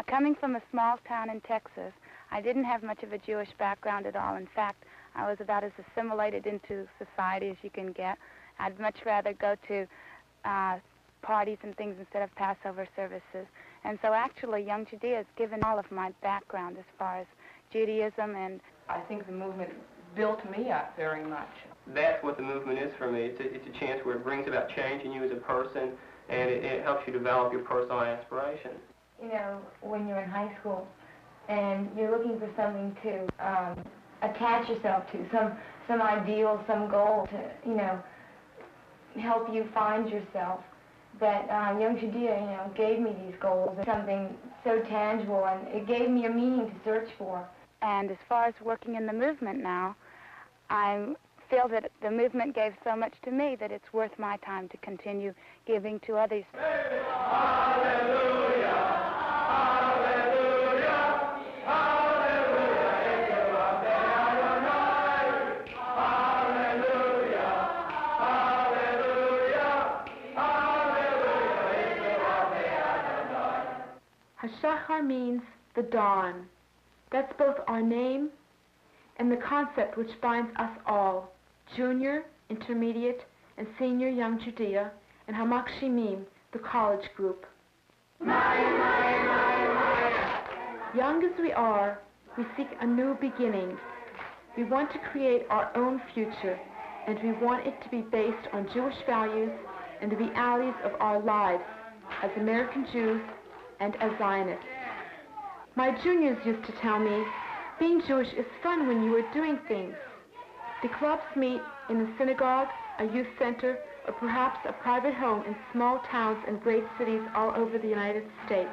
Coming from a small town in Texas, I didn't have much of a Jewish background at all. In fact, I was about as assimilated into society as you can get. I'd much rather go to parties and things instead of Passover services. And so actually, Young Judea has given all of my background as far as Judaism, and I think the movement built me up very much. That's what the movement is for me. It's a chance where it brings about change in you as a person, and it helps you develop your personal aspirations. You know, when you're in high school and you're looking for something to attach yourself to, some ideal, some goal to, you know, help you find yourself. But Young Judea, you know, gave me these goals, something so tangible, and it gave me a meaning to search for. And as far as working in the movement now, I feel that the movement gave so much to me that it's worth my time to continue giving to others. Hallelujah! Hashachar means the dawn. That's both our name and the concept which binds us all, junior, intermediate, and senior Young Judea, and Hashachar Means, the college group. Young as we are, we seek a new beginning. We want to create our own future, and we want it to be based on Jewish values and the realities of our lives as American Jews and as Zionists. My juniors used to tell me, being Jewish is fun when you are doing things. The clubs meet in a synagogue, a youth center, or perhaps a private home in small towns and great cities all over the United States.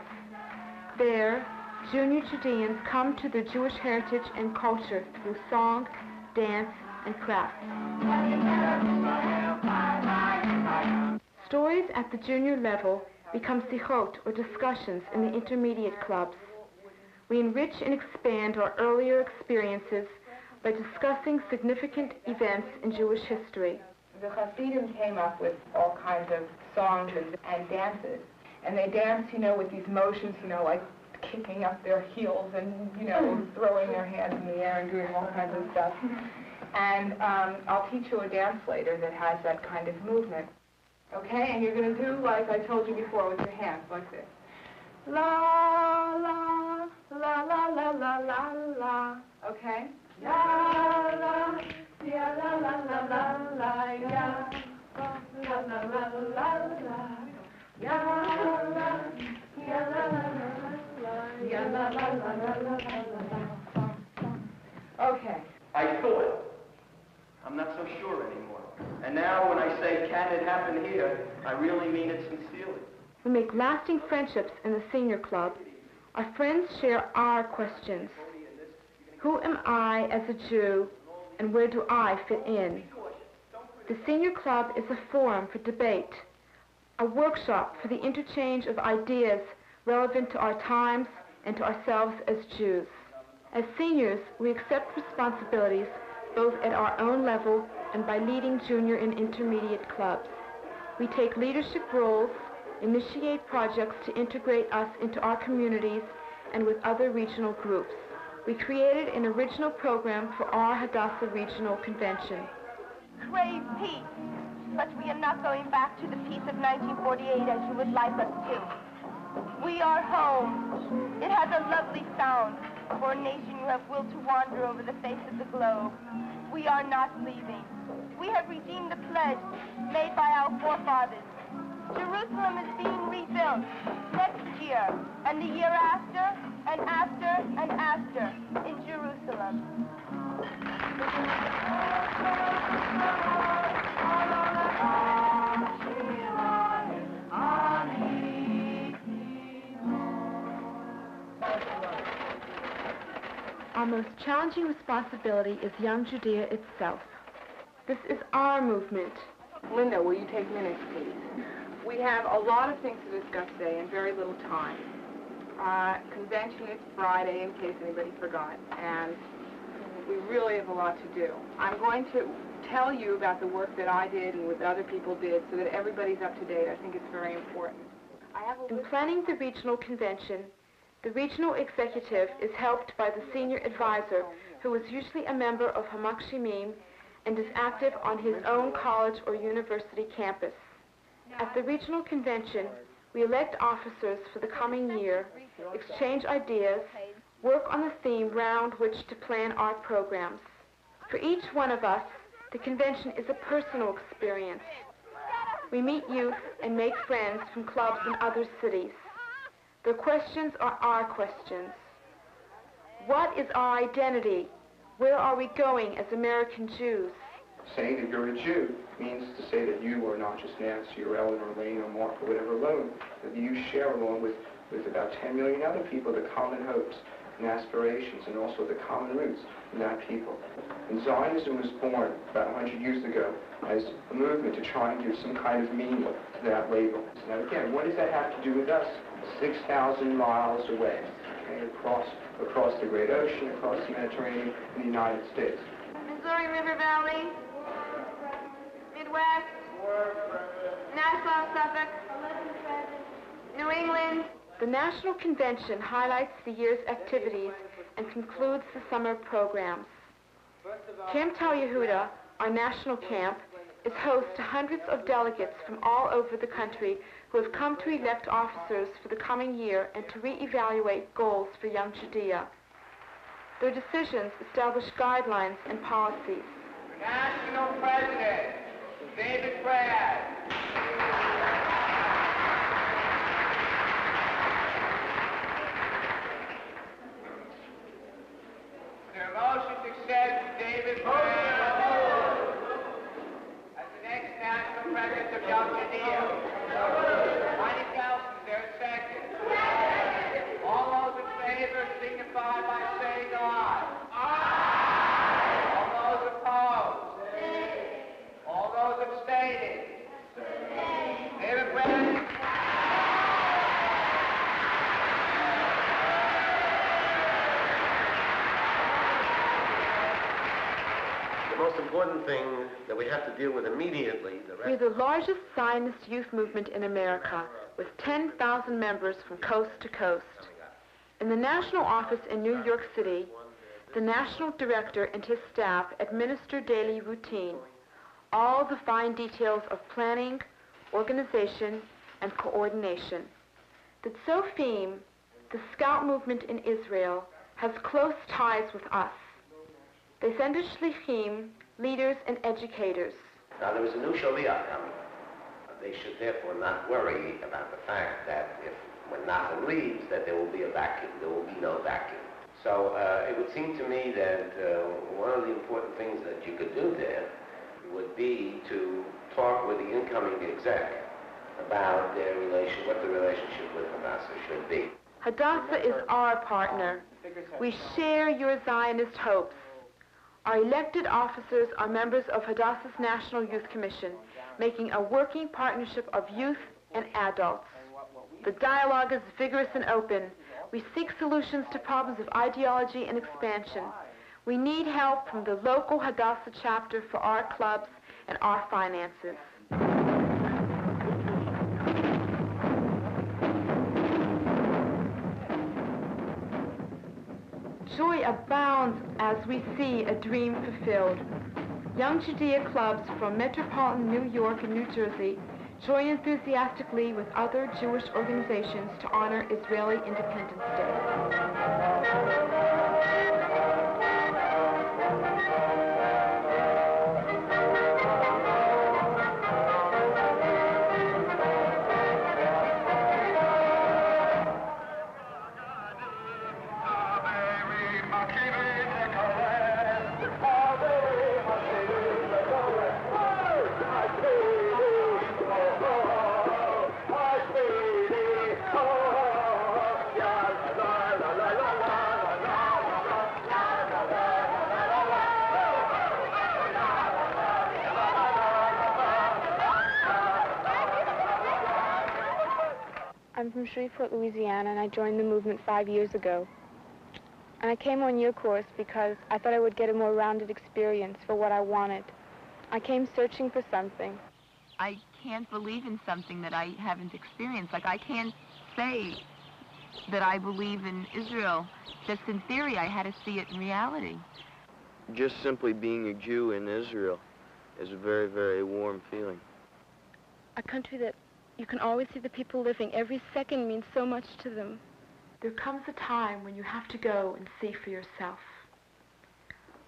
There, junior Judeans come to their Jewish heritage and culture through song, dance, and craft. Stories at the junior level become sichot, or discussions, in the intermediate clubs. We enrich and expand our earlier experiences by discussing significant events in Jewish history. The Hasidim came up with all kinds of songs and dances, and they dance, you know, with these motions, you know, like kicking up their heels and, you know, throwing their hands in the air and doing all kinds of stuff. And I'll teach you a dance later that has that kind of movement. Okay, and you're going to do like I told you before with your hands, like this. La, la, la, la, la, la, la, la. Okay? La, la, ya, la, la, la, la, la, ya. La, la, la, la, la, la. Ya, la, ya, la, la, la, ya, la, la, la, la, la, la. Okay. I thought. I'm not so sure anymore. And now when I say, can it happen here, I really mean it sincerely. We make lasting friendships in the senior club. Our friends share our questions. Who am I as a Jew, and where do I fit in? The senior club is a forum for debate, a workshop for the interchange of ideas relevant to our times and to ourselves as Jews. As seniors, we accept responsibilities both at our own level and by leading junior and intermediate clubs. We take leadership roles, initiate projects to integrate us into our communities and with other regional groups. We created an original program for our Hadassah Regional Convention. Crave peace, but we are not going back to the peace of 1948 as you would like us to. We are home. It has a lovely sound for a nation you have willed to wander over the face of the globe. We are not leaving. We have redeemed the pledge made by our forefathers. Jerusalem is being rebuilt next year, and the year after, and after, and after, in Jerusalem. Our most challenging responsibility is Young Judea itself. This is our movement. Linda, will you take minutes, please? We have a lot of things to discuss today and very little time. Convention is Friday, in case anybody forgot, and we really have a lot to do. I'm going to tell you about the work that I did and what other people did so that everybody's up to date. I think it's very important. In planning the regional convention, The regional executive is helped by the senior advisor, who is usually a member of Hashachar Means and is active on his own college or university campus. At the regional convention, we elect officers for the coming year, exchange ideas, work on the theme round which to plan our programs. For each one of us, the convention is a personal experience. We meet youth and make friends from clubs in other cities. Their questions are our questions. What is our identity? Where are we going as American Jews? Saying that you're a Jew means to say that you are not just Nancy or Ellen or Lane or Mark or whatever alone, that you share along with about 10 million other people the common hopes and aspirations and also the common roots in that people. And Zionism was born about 100 years ago as a movement to try and give some kind of meaning to that label. Now again, what does that have to do with us? 6,000 miles away, okay, across the great ocean, across the Mediterranean, in the United States. Missouri River Valley, Midwest, Nassau, Suffolk, New England. The National Convention highlights the year's activities and concludes the summer programs. Camp Tal Yehuda, our national camp, is host to hundreds of delegates from all over the country who have come to elect officers for the coming year and to reevaluate goals for young Judea. Their decisions establish guidelines and policies. National President, David Brad. There a motion to accept David Brad as the next National President of Young Judea? Heidi Kelson, is there a second? All those in favor signify by saying aye. Aye. All those opposed? All those abstaining? David Brad. The most important thing that we have to deal with immediately... We're the largest Zionist youth movement in America, with 10,000 members from coast to coast. In the national office in New York City, the national director and his staff administer daily routine, all the fine details of planning, organization, and coordination. The Tzofim, the scout movement in Israel, has close ties with us. They send us shlichim, leaders and educators. Now, there is a new Shaliach coming. They should therefore not worry about the fact that if when Nathan leaves, that there will be a vacuum. There will be no vacuum. So it would seem to me that one of the important things that you could do there would be to talk with the incoming exec about their relation, what the relationship with Hadassah should be. Hadassah is our partner. We share your Zionist hopes. Our elected officers are members of Hadassah's National Youth Commission, making a working partnership of youth and adults. The dialogue is vigorous and open. We seek solutions to problems of ideology and expansion. We need help from the local Hadassah chapter for our clubs and our finances. Joy abounds as we see a dream fulfilled. Young Judea clubs from metropolitan New York and New Jersey join enthusiastically with other Jewish organizations to honor Israeli Independence Day. I'm from Shreveport, Louisiana, and I joined the movement 5 years ago. And I came on your course because I thought I would get a more rounded experience for what I wanted. I came searching for something. I can't believe in something that I haven't experienced. Like, I can't say that I believe in Israel. Just in theory, I had to see it in reality. Just simply being a Jew in Israel is a very, very warm feeling. A country that you can always see the people living. Every second means so much to them. There comes a time when you have to go and see for yourself.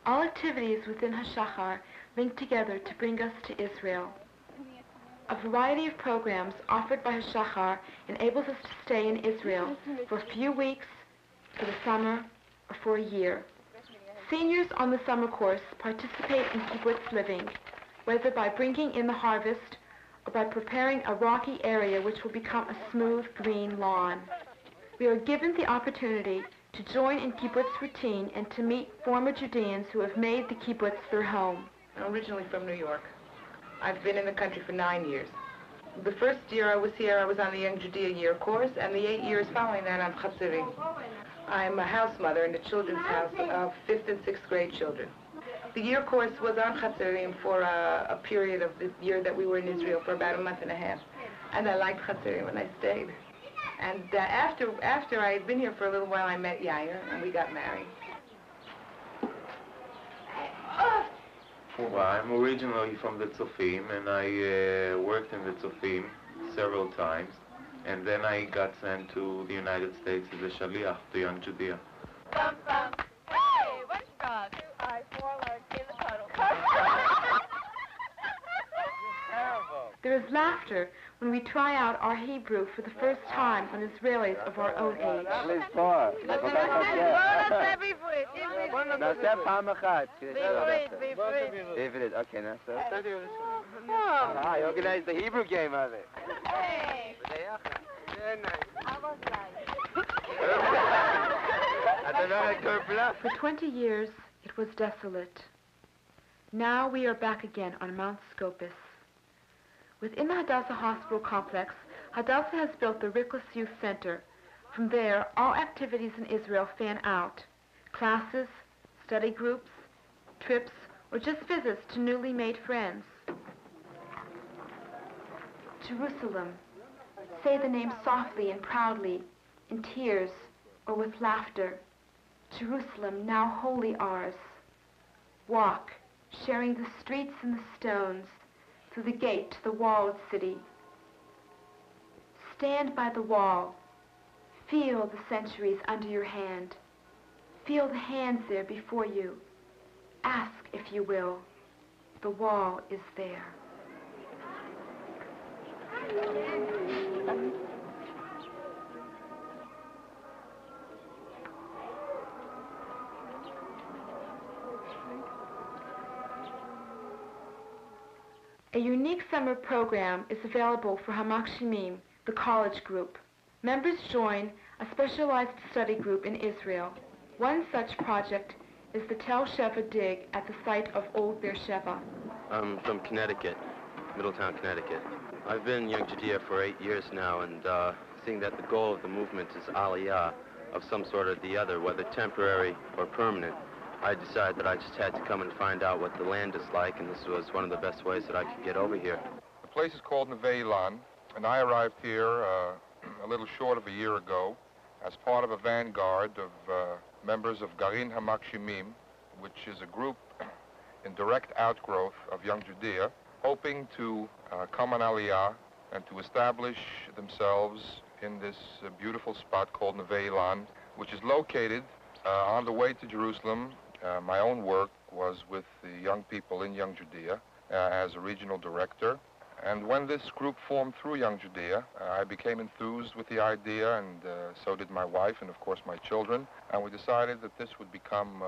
All activities within Hashachar link together to bring us to Israel. A variety of programs offered by Hashachar enables us to stay in Israel for a few weeks, for the summer, or for a year. Seniors on the summer course participate in kibbutz living, whether by bringing in the harvest or by preparing a rocky area which will become a smooth green lawn. We are given the opportunity to join in kibbutz routine and to meet former Judeans who have made the kibbutz their home. I'm originally from New York. I've been in the country for 9 years. The first year I was here, I was on the Young Judea year course, and the 8 years following that, I'm Chatzerim. I'm a house mother in a children's house of 5th and 6th grade children. The year course was on Chatzerim for a period of the year that we were in Israel for about a month and a half. And I liked Chatzerim and I stayed. And after I had been here for a little while, I met Yair and we got married. Well, I'm originally from the Tzofim, and I worked in the Tzofim several times, and then I got sent to the United States as a shaliach to Young Judea. Hey, what's wrong? 2 I 4 in the puddle. There is laughter when we try out our Hebrew for the first time on Israelis of our own age. I organized the Hebrew game of it. Hey. For 20 years, it was desolate. Now we are back again on Mount Scopus. Within the Hadassah Hospital complex, Hadassah has built the Rickless Youth Center. From there, all activities in Israel fan out. Classes, study groups, trips, or just visits to newly made friends. Jerusalem. Say the name softly and proudly, in tears or with laughter. Jerusalem, now wholly ours. Walk, sharing the streets and the stones, through the gate to the walled city. Stand by the wall. Feel the centuries under your hand. Feel the hands there before you. Ask if you will. The wall is there. A unique summer program is available for Hashachar Means, the college group. Members join a specialized study group in Israel. One such project is the Tel Sheva dig at the site of Old Beersheba. I'm from Connecticut, Middletown, Connecticut. I've been in Young Judea for 8 years now, and seeing that the goal of the movement is aliyah of some sort or the other, whether temporary or permanent, I decided that I just had to come and find out what the land is like, and this was one of the best ways that I could get over here. The place is called Neve Ilan, and I arrived here a little short of a year ago as part of a vanguard of members of Garin Hamakshimim, which is a group in direct outgrowth of Young Judea, hoping to come on Aliyah and to establish themselves in this beautiful spot called Neve Ilan, which is located on the way to Jerusalem. My own work was with the young people in Young Judea as a regional director. And when this group formed through Young Judea, I became enthused with the idea, and so did my wife and, of course, my children. And we decided that this would become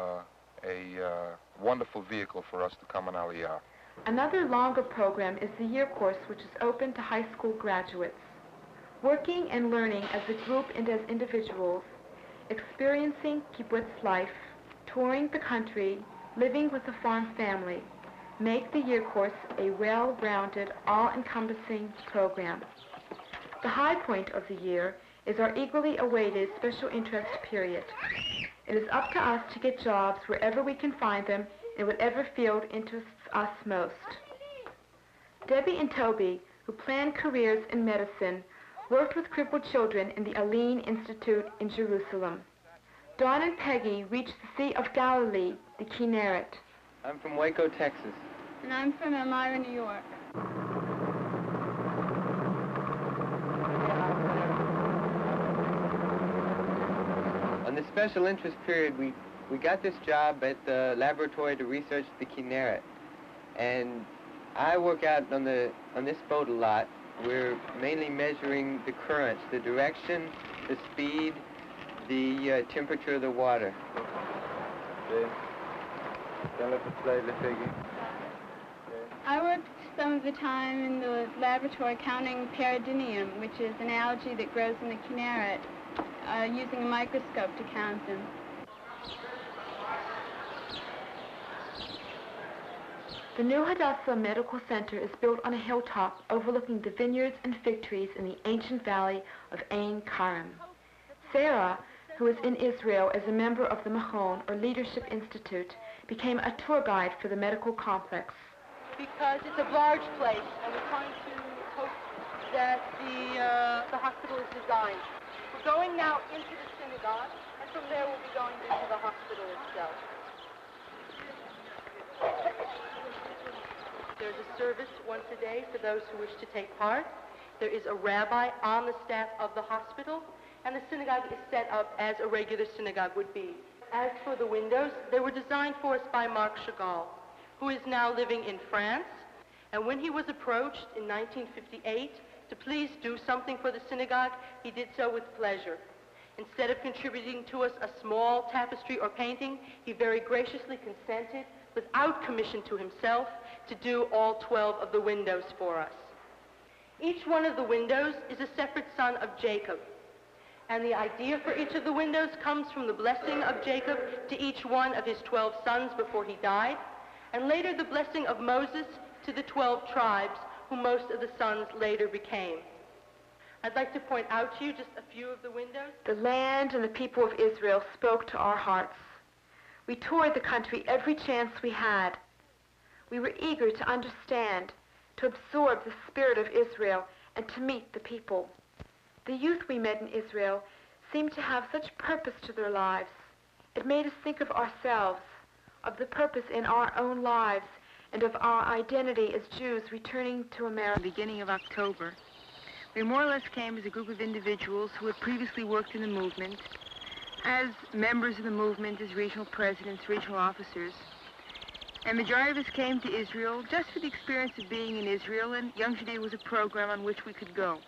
a wonderful vehicle for us to come on Aliyah. Another longer program is the year course, which is open to high school graduates. Working and learning as a group and as individuals, experiencing kibbutz life, touring the country, living with a farm family, make the year course a well-rounded, all-encompassing program. The high point of the year is our eagerly awaited special interest period. It is up to us to get jobs wherever we can find them in whatever field interests us most. Debbie and Toby, who plan careers in medicine, worked with crippled children in the Aline Institute in Jerusalem. Dawn and Peggy reached the Sea of Galilee, the Kinneret. I'm from Waco, Texas. And I'm from Elmira, New York. On the special interest period, we got this job at the laboratory to research the Kinneret. And I work out on this boat a lot. We're mainly measuring the currents, the direction, the speed, the temperature of the water. I worked some of the time in the laboratory counting peridinium, which is an algae that grows in the Kinneret, using a microscope to count them. The new Hadassah Medical Center is built on a hilltop overlooking the vineyards and fig trees in the ancient valley of Ein Karim. Sarah, who is in Israel as a member of the Machon, or Leadership Institute, became a tour guide for the medical complex. Because it's a large place, and we're trying to hope that the hospital is designed. We're going now into the synagogue, and from there we'll be going into the hospital itself. There's a service once a day for those who wish to take part. There is a rabbi on the staff of the hospital, and the synagogue is set up as a regular synagogue would be. As for the windows, they were designed for us by Marc Chagall, who is now living in France. And when he was approached in 1958 to please do something for the synagogue, he did so with pleasure. Instead of contributing to us a small tapestry or painting, he very graciously consented, without commission to himself, to do all 12 of the windows for us. Each one of the windows is a separate son of Jacob. And the idea for each of the windows comes from the blessing of Jacob to each one of his 12 sons before he died, and later the blessing of Moses to the 12 tribes, who most of the sons later became. I'd like to point out to you just a few of the windows. The land and the people of Israel spoke to our hearts. We toured the country every chance we had. We were eager to understand, to absorb the spirit of Israel, and to meet the people. The youth we met in Israel seemed to have such purpose to their lives. It made us think of ourselves, of the purpose in our own lives, and of our identity as Jews returning to America. Beginning of October, we more or less came as a group of individuals who had previously worked in the movement, as members of the movement, as regional presidents, regional officers. And the majority of us came to Israel just for the experience of being in Israel, and Young Judea was a program on which we could go.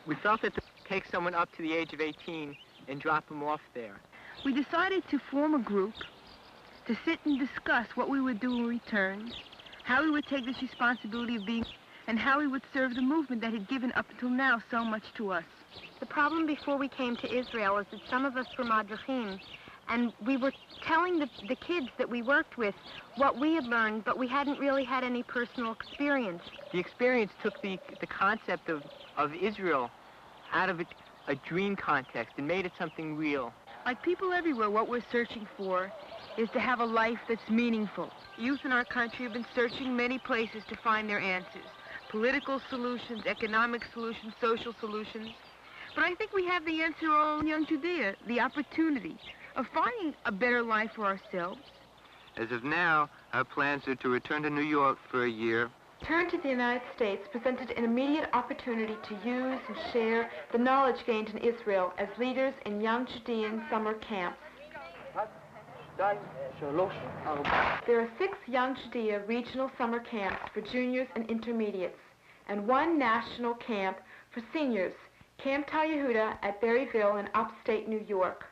We felt that to take someone up to the age of 18 and drop them off there. We decided to form a group to sit and discuss what we would do when we returned, how we would take this responsibility of being, and how we would serve the movement that had given up until now so much to us. The problem before we came to Israel is that some of us were madrichim, and we were telling the kids that we worked with what we had learned, but we hadn't really had any personal experience. The experience took the concept of Israel out of a dream context and made it something real. Like people everywhere, what we're searching for is to have a life that's meaningful. Youth in our country have been searching many places to find their answers. Political solutions, economic solutions, social solutions. But I think we have the answer all in Young Judea, the opportunity of finding a better life for ourselves. As of now, our plans are to return to New York for a year. Return to the United States presented an immediate opportunity to use and share the knowledge gained in Israel as leaders in Young Judean summer camps. There are 6 Young Judea regional summer camps for juniors and intermediates, and 1 national camp for seniors, Camp Tal Yehuda at Berryville in upstate New York.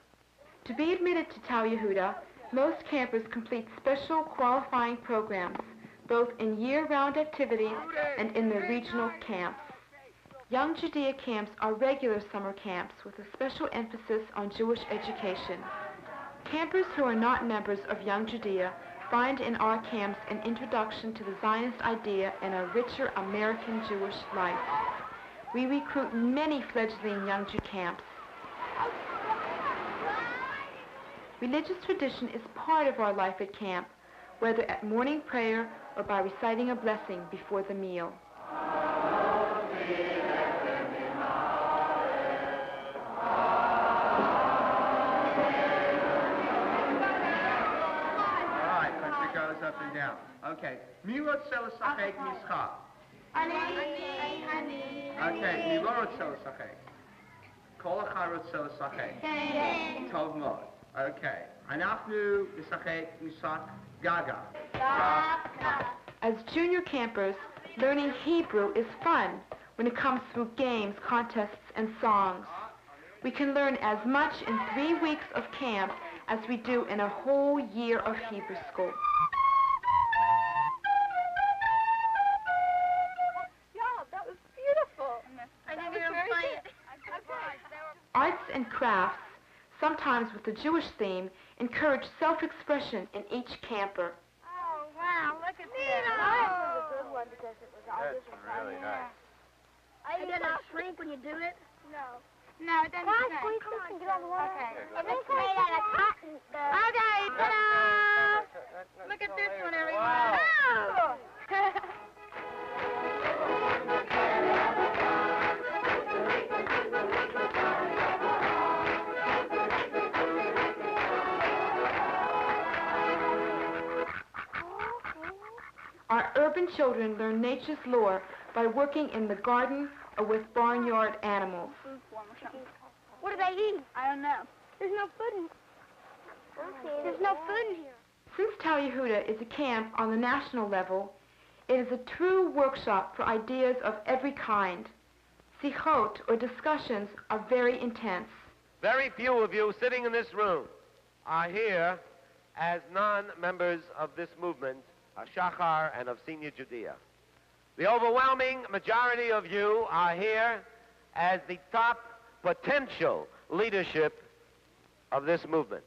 To be admitted to Tal Yehuda, most campers complete special qualifying programs, both in year-round activities and in their regional camps. Young Judea camps are regular summer camps with a special emphasis on Jewish education. Campers who are not members of Young Judea find in our camps an introduction to the Zionist idea and a richer American Jewish life. We recruit many fledgling Young Jew camps. Religious tradition is part of our life at camp, whether at morning prayer or by reciting a blessing before the meal. Okay. מי רוצה לשחק משחק? אני. אוקיי, מי לא רוצה לשחק? כל אחד רוצה לשחק. כן. טוב מאוד. אוקיי. אנחנו נשחק משחק גגה. As junior campers, learning Hebrew is fun when it comes through games, contests, and songs. We can learn as much in 3 weeks of camp as we do in a whole year of Hebrew school. That was beautiful. I didn't even play it. Arts and crafts, sometimes with a Jewish theme, encourage self-expression in each camper. Oh, wow, look at this. Ours was a good one because it was all That's really nice. It doesn't shrink when you do it? No. No, it doesn't shrink. Come on, get on the water. Okay. It's made out of cotton. Okay, ta-da! Look at this one, everyone. Wow. Oh! Our urban children learn nature's lore by working in the garden or with barnyard animals. What do they eat? I don't know. There's no food in There's no food in here. Since Tal Yehuda is a camp on the national level, it is a true workshop for ideas of every kind. Sichot, or discussions, are very intense. Very few of you sitting in this room are here as non-members of this movement, Hashachar and of Senior Judea. The overwhelming majority of you are here as the top potential leadership of this movement.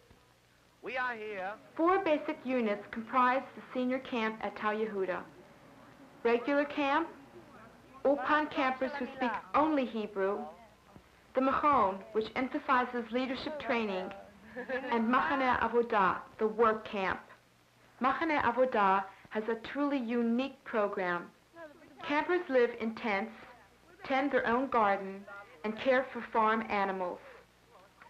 We are here. 4 basic units comprise the senior camp at Tal Yehuda. Regular camp, Ulpan campers who speak only Hebrew, the Machon, which emphasizes leadership training, and Machane Avodah, the work camp. Machane Avodah has a truly unique program. Campers live in tents, tend their own garden, and care for farm animals.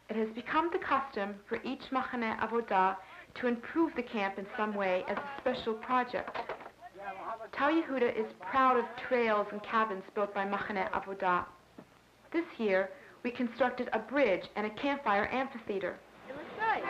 It has become the custom for each Machane Avodah to improve the camp in some way as a special project. Tal Yehuda is proud of trails and cabins built by Machane Avodah. This year, we constructed a bridge and a campfire amphitheater. It looks nice.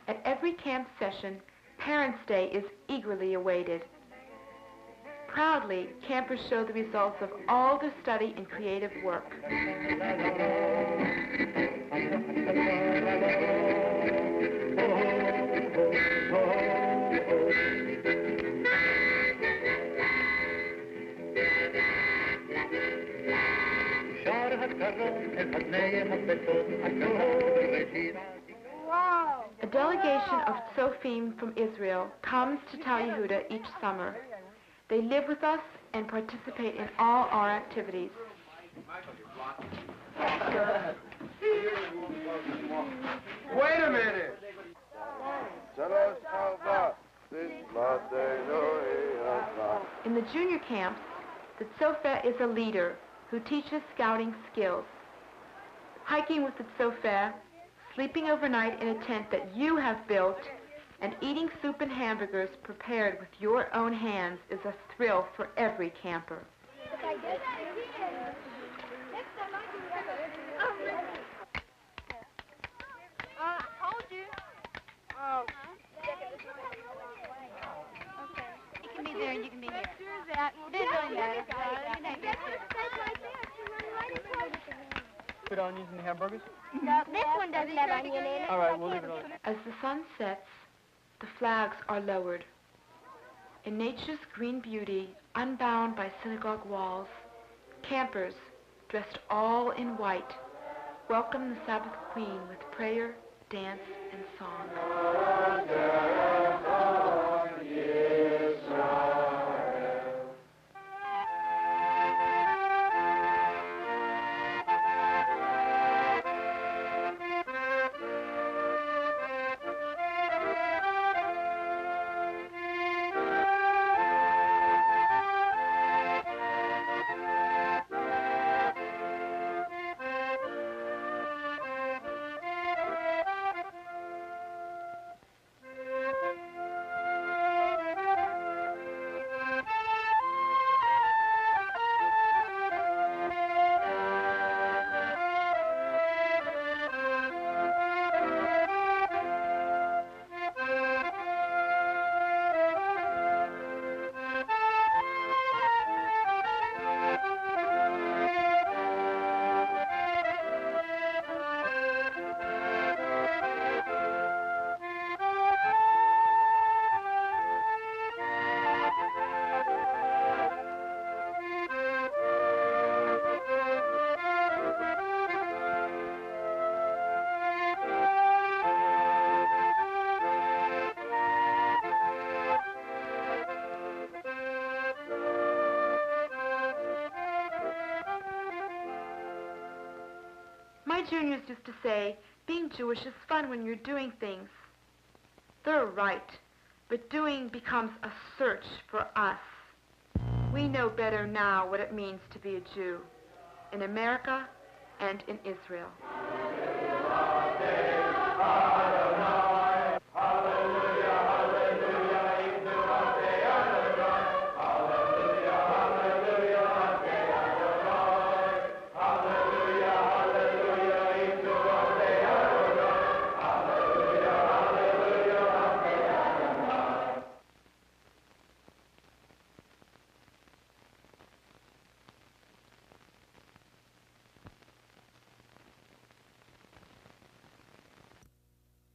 At every camp session, Parents' Day is eagerly awaited. Proudly, campers show the results of all their study and creative work. Wow. A delegation of Tzofim from Israel comes to Tal Yehuda each summer. They live with us and participate in all our activities. Wait a minute. In the junior camps, the Tzofeh is a leader who teaches scouting skills. Hiking with the Tzofeh, sleeping overnight in a tent that you have built, and eating soup and hamburgers prepared with your own hands is a thrill for every camper. I told you. Oh. You can be there and you can be here. Let's do that. It doesn't really matter. Put onions in the hamburgers? No, this one doesn't have onion in it. All right, we'll leave it on. As the sun sets, the flags are lowered. In nature's green beauty, unbound by synagogue walls, campers, dressed all in white, welcome the Sabbath Queen with prayer, dance, and song. My juniors used to say, being Jewish is fun when you're doing things. They're right, but doing becomes a search for us. We know better now what it means to be a Jew, in America and in Israel.